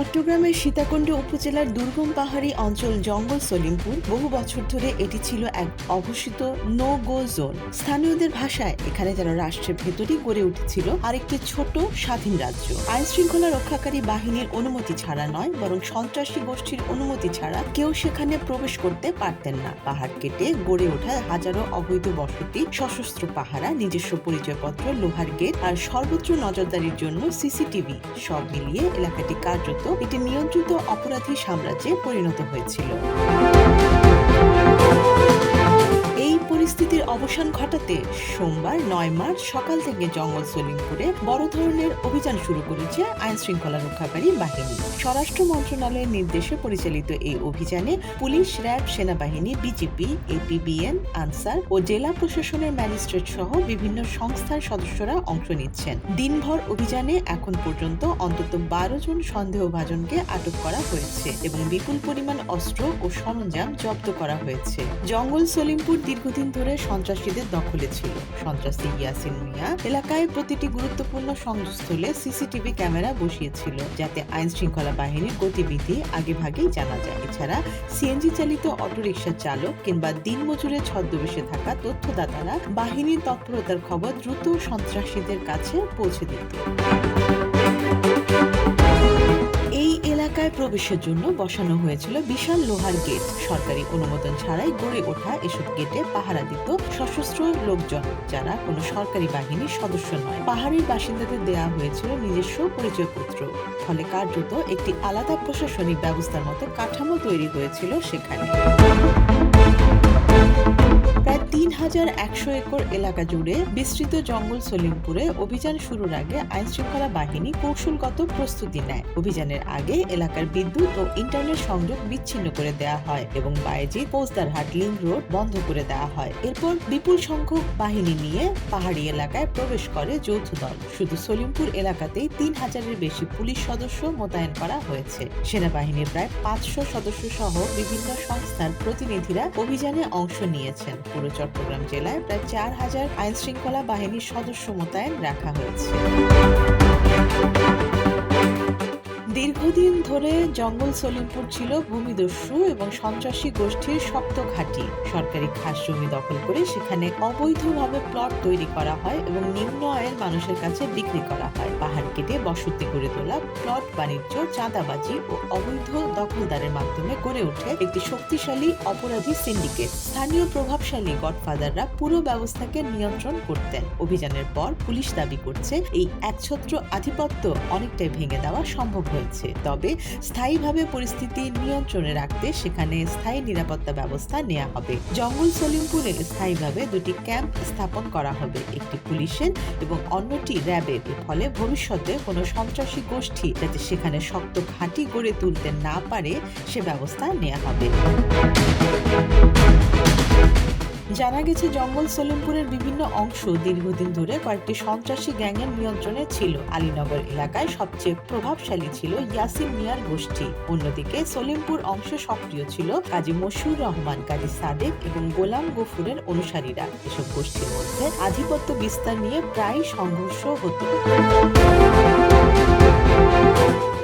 চট্টগ্রামের সীতাকুণ্ড উপজেলার দুর্গম পাহাড়ি অঞ্চল জঙ্গল সলিমপুর বহু বছর ধরে এটি ছিল এক অঘোষিত নো গো জোন। স্থানীয়দের ভাষায় এখানে যেন রাষ্ট্রের ভেতরই গড়ে উঠেছিল আরেকটি ছোট স্বাধীন রাজ্য। আইন শৃঙ্খলা রক্ষাকারী বাহিনীর অনুমতি ছাড়া নয়, বরং সন্ত্রাসী গোষ্ঠীর অনুমতি ছাড়া কেউ সেখানে প্রবেশ করতে পারতেন না। পাহাড় কেটে গড়ে ওঠা হাজারো অবৈধ বসতি, সশস্ত্র পাহারা, নিজস্ব পরিচয়পত্র, লোহার গেট আর সর্বত্র নজরদারির জন্য সিসিটিভি, সব মিলিয়ে এলাকাটি কার্যত একটি নিয়ন্ত্রিত অপরাধী সাম্রাজ্যে পরিণত হয়েছিল। এই পরিস্থিতির অবসান ঘটাতে সোমবার ৯ মার্চ সকাল থেকে জঙ্গল সলিমপুরে বড় ধরনের অভিযান শুরু করেছে আইন শৃঙ্খলা রক্ষাকারী বাহিনী। স্বরাষ্ট্র মন্ত্রণালয়ের নির্দেশে পরিচালিত এই অভিযানে পুলিশ, র্যাব, সেনাবাহিনী, বিজিপি, এপিবিএন, আনসার ও জেলা প্রশাসনের ম্যাজিস্ট্রেট সহ বিভিন্ন সংস্থার সদস্যরা অংশ নিচ্ছেন। দিনভর অভিযানে এখন পর্যন্ত অন্তত ১২ জন সন্দেহভাজনকে আটক করা হয়েছে এবং বিপুল পরিমাণ অস্ত্র ও সরঞ্জাম জব্দ করা হয়েছে। জঙ্গল সলিমপুর দীর্ঘদিন ধরে সন্ত্রাসীদের দখলে ছিল। সন্ত্রাসী ইয়াসিন মিয়া এলাকায় প্রতিটি গুরুত্বপূর্ণ সংযোগস্থলে সিসিটিভি ক্যামেরা বসিয়েছিল, যাতে আইন শৃঙ্খলা বাহিনীর গতিবিধি আগেভাগেই জানা যায়। এছাড়া সিএনজি চালিত অটোরিকশা চালক কিংবা দিনমজুরের ছদ্মবেশে থাকা তথ্যদাতারা বাহিনীর তৎপরতার খবর দ্রুত সন্ত্রাসীদের কাছে পৌঁছে দিত। এই এলাকায় প্রবেশের জন্য বসানো হয়েছিল বিশাল লোহার গেট। সরকারি অনুমোদন ছাড়াই গড়ে ওঠা এসব গেটে পাহারা দিত সশস্ত্র লোকজন, যারা কোনো সরকারি বাহিনীর সদস্য নয়। পাহাড়ের বাসিন্দাদের দেয়া হয়েছিল নিজস্ব পরিচয়পত্র, ফলে কার্যত একটি আলাদা প্রশাসনিক ব্যবস্থার মতো কাঠামো তৈরি হয়েছিল সেখানে। প্রায় ৩,১০০ একর এলাকা জুড়ে বিস্তৃত জঙ্গল সলিমপুরে অভিযান শুরুর আগে আইন শৃঙ্খলা বাহিনী কৌশলগত প্রস্তুতি নেয়। অভিযানের আগে এলাকার বিদ্যুৎ ও ইন্টারনেট সংযোগ বিচ্ছিন্ন করে দেওয়া হয় এবং বায়েজিদ ফৌজদারহাট লিংক রোড বন্ধ করে দেওয়া হয়। এরপর বিপুল সংখ্যক বাহিনী নিয়ে পাহাড়ি এলাকায় প্রবেশ করে যৌথ দল। শুধু সলিমপুর এলাকাতেই ৩,০০০-এর বেশি পুলিশ সদস্য মোতায়েন করা হয়েছে। সেনাবাহিনীর প্রায় ৫০০ সদস্য সহ বিভিন্ন সংস্থার প্রতিনিধিরা অভিযানে অংশ নিয়েছেন। পুরো চট্টগ্রাম জেলায় প্রায় ৪,০০০ আইন শৃঙ্খলা বাহিনীর সদস্য মোতায়েন রাখা হয়েছে। দীর্ঘদিন ধরে জঙ্গল সলিমপুর ছিল ভূমিদস্যু এবং সন্ত্রাসী গোষ্ঠীর শক্ত ঘাঁটি। সরকারি খাস জমি দখল করে সেখানে অবৈধভাবে প্লট তৈরি করা হয় এবং নিম্ন আয়ের মানুষের কাছে বিক্রি করা হয়। পাহাড় কেটে বসতি গড়ে তোলা, প্লট বাণিজ্য, চাঁদাবাজি ও অবৈধ দখলদারের মাধ্যমে গড়ে ওঠে একটি শক্তিশালী অপরাধী সিন্ডিকেট। স্থানীয় প্রভাবশালী গডফাদাররা পুরো ব্যবস্থাকে নিয়ন্ত্রণ করতেন। অভিযানের পর পুলিশ দাবি করছে এই একছত্র আধিপত্য অনেকটাই ভেঙে দেওয়া সম্ভব হয়েছে। তবে স্থায়ীভাবে পরিস্থিতি নিয়ন্ত্রণে রাখতে সেখানে স্থায়ী নিরাপত্তা ব্যবস্থা নেওয়া হবে। জঙ্গল সলিমপুরে স্থায়ীভাবে ২টি ক্যাম্প স্থাপন করা হবে, একটি পুলিশের এবং অন্যটি র্যাবের। ফলে ভবিষ্যতে কোনো সন্ত্রাসী গোষ্ঠী যাতে সেখানে শক্ত ঘাঁটি গড়ে তুলতে না পারে সে ব্যবস্থা নেওয়া হবে। জানা গেছে জঙ্গল সলিমপুরের বিভিন্ন অংশ দীর্ঘদিন ধরে কয়েকটি সন্ত্রাসী গ্যাংয়ের নিয়ন্ত্রণে ছিল। আলীনগর এলাকায় সবচেয়ে প্রভাবশালী ছিল ইয়াসিন মিয়ার গোষ্ঠী। অন্যদিকে সলিমপুর অংশে সক্রিয় ছিল কাজী মশিউর রহমান, কাজী সাদেক এবং গোলাম গফুরের অনুসারীরা। এসব গোষ্ঠীর মধ্যে আধিপত্য বিস্তার নিয়ে প্রায় সংঘর্ষ হতো।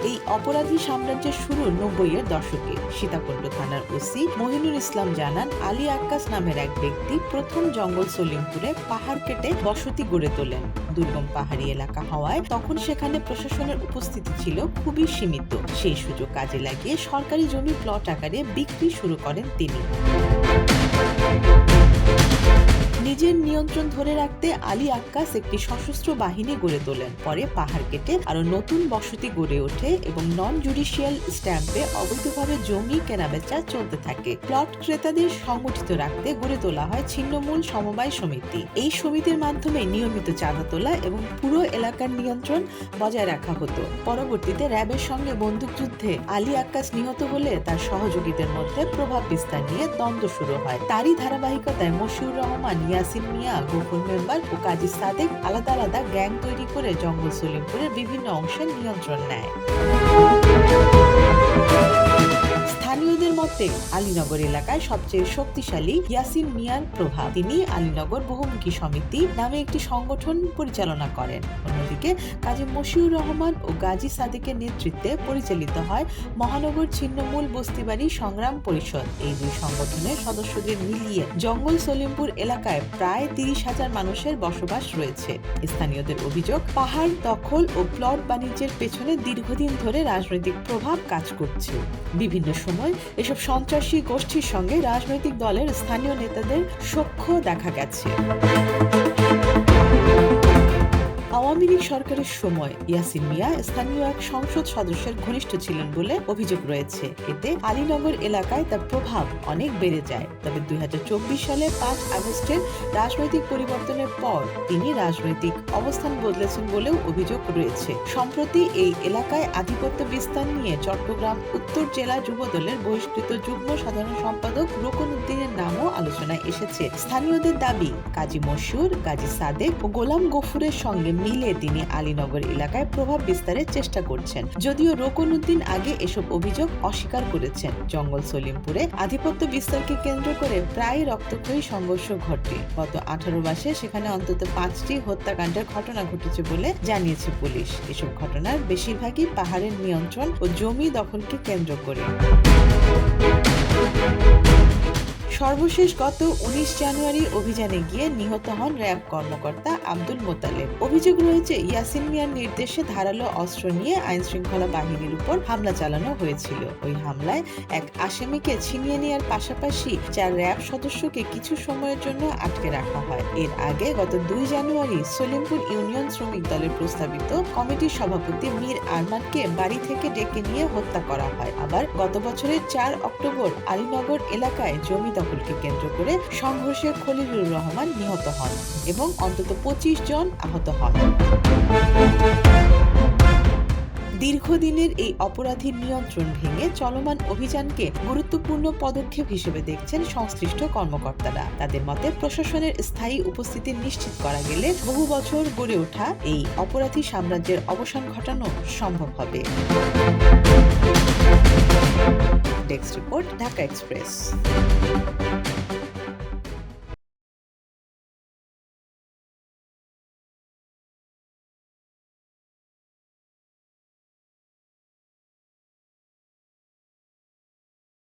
এই অপরাধী সাম্রাজ্যের শুরু ৯০-এর দশকে। সীতাকুণ্ড থানার ওসি মহিনুর ইসলাম জানান, আলী আক্কাস নামের এক ব্যক্তি প্রথম জঙ্গল সলিমপুরে পাহাড় কেটে বসতি গড়ে তোলেন। দুর্গম পাহাড়ি এলাকা হওয়ায় তখন সেখানে প্রশাসনের উপস্থিতি ছিল খুবই সীমিত। সেই সুযোগ কাজে লাগিয়ে সরকারি জমি প্লট আকারে বিক্রি শুরু করেন তিনি। নিজের নিয়ন্ত্রণ ধরে রাখতে আলী আক্কাস একটি সশস্ত্র বাহিনী গড়ে তোলেন। পরে পাহাড় কেটে আরো নতুন বসতি গড়ে ওঠে এবং নন জুডিশিয়াল স্ট্যাম্পে অবৈধভাবে জমি কেনাবেচা চলতে থাকে। প্লট ক্রেতাদের সংগঠিত রাখতে গড়ে তোলা হয় ছিন্নমূল সমবায় সমিতি। এই সমিতির মাধ্যমে নিয়মিত চাঁদা তোলা এবং পুরো এলাকার নিয়ন্ত্রণ বজায় রাখা হতো। পরবর্তীতে র্যাবের সঙ্গে বন্দুকযুদ্ধে আলী আক্কাস নিহত হলে তার সহযোগীদের মধ্যে প্রভাব বিস্তার নিয়ে দ্বন্দ্ব শুরু হয়। তারই ধারাবাহিকতায় মশিউর রহমান, ইয়াসিন মিয়া, গফুর মেম্বার ও কাজী সাদেক আলাদা আলাদা গ্যাং তৈরি করে জঙ্গল সলিমপুরের বিভিন্ন অংশের নিয়ন্ত্রণ নেয়। স্থানীয়দের মতে আলীনগর এলাকায় সবচেয়ে শক্তিশালী ইয়াসিন মিয়ার প্রভাব। তিনি আলীনগর বহুমুখী সমিতি নামে একটি সংগঠন পরিচালনা করেন। অন্যদিকে কাজী মশিউর রহমান ও গাজী সাদেকের নেতৃত্বে পরিচালিত হয় মহানগর ছিন্নমূল বস্তিবাড়ি সংগ্রাম পরিষদ। এই দুই সংগঠনের সদস্যদের মিলিয়ে জঙ্গল সলিমপুর এলাকায় প্রায় 30,000 মানুষের বসবাস রয়েছে। স্থানীয়দের অভিযোগ, পাহাড় দখল ও প্লট বাণিজ্যের পেছনে দীর্ঘদিন ধরে রাজনৈতিক প্রভাব কাজ করছে। বিভিন্ন সময় এসব সন্ত্রাসী গোষ্ঠীর সঙ্গে রাজনৈতিক দলের স্থানীয় নেতাদের সখ্য দেখা গেছে। আওয়ামী লীগ সরকারের সময় ইয়াসিন মিয়া স্থানীয় এক সংসদ সদস্যের ঘনিষ্ঠ ছিলেন বলে অভিযোগ রয়েছে। এতে আলীনগর এলাকায় তার প্রভাব অনেক বেড়ে যায়। তবে 2024 সালে 5 আগস্টের রাজনৈতিক পরিবর্তনের পর তিনি রাজনৈতিক অবস্থান বদলেছেন বলেও অভিযোগ রয়েছে। সম্প্রতি এই এলাকায় আধিপত্য বিস্তার নিয়ে চট্টগ্রাম উত্তর জেলা যুবদলের বহিষ্কৃত যুগ্ম সাধারণ সম্পাদক রোকন উদ্দিনের নামও আলোচনায় এসেছে। স্থানীয়দের দাবি, কাজী মশিউর, গাজী সাদেক ও গোলাম গফুরের সঙ্গে মিলে তিনি আলীনগর এলাকায় প্রভাব বিস্তারের চেষ্টা করছেন। যদিও রোকন উদ্দিন আগে এসব অভিযোগ অস্বীকার করেছেন। জঙ্গল সলিমপুরে আধিপত্য বিস্তারকে কেন্দ্র করে প্রায় রক্তক্ষয়ী সংঘর্ষ ঘটে। গত 18 মাসে সেখানে অন্তত 5টি হত্যাকাণ্ডের ঘটনা ঘটেছে বলে জানিয়েছে পুলিশ। এসব ঘটনার বেশিরভাগই পাহাড়ের নিয়ন্ত্রণ ও জমি দখলকে কেন্দ্র করে। সর্বশেষ গত 19 জানুয়ারি অভিযানে গিয়ে নিহত হন র্যাব কর্মকর্তা আব্দুল মোতালেব। অভিযোগ রয়েছে, ইয়াসিন মিয়ার নির্দেশে ধারালো অস্ত্র নিয়ে আইনশৃঙ্খলা বাহিনীর উপর হামলা চালানো হয়েছিল। ওই হামলায় এক আসামিকে ছিনিয়ে নেওয়ার পাশাপাশি 4 র্যাব সদস্যকে কিছু সময়ের জন্য আটকে রাখা হয়। এর আগে গত 2 জানুয়ারি সলিমপুর ইউনিয়ন শ্রমিক দলের প্রস্তাবিত কমিটির সভাপতি মীর আরমানকে বাড়ি থেকে ডেকে নিয়ে হত্যা করা হয়। আবার গত বছরের 4 অক্টোবর আলীনগর এলাকায় জমি দখলকে কেন্দ্র করে সংঘর্ষে খলিলুর রহমান নিহত হন এবং অন্তত 25 জন আহত হন। দীর্ঘদিনের এই অপরাধীর নিয়ন্ত্রণ ভেঙে চলমান অভিযানকে গুরুত্বপূর্ণ পদক্ষেপ হিসেবে দেখছেন সংশ্লিষ্ট কর্মকর্তারা। তাদের মতে, প্রশাসনের স্থায়ী উপস্থিতি নিশ্চিত করা গেলে বহু বছর গড়ে ওঠা এই অপরাধী সাম্রাজ্যের অবসান ঘটানো সম্ভব হবে। Desk report, Dhaka express.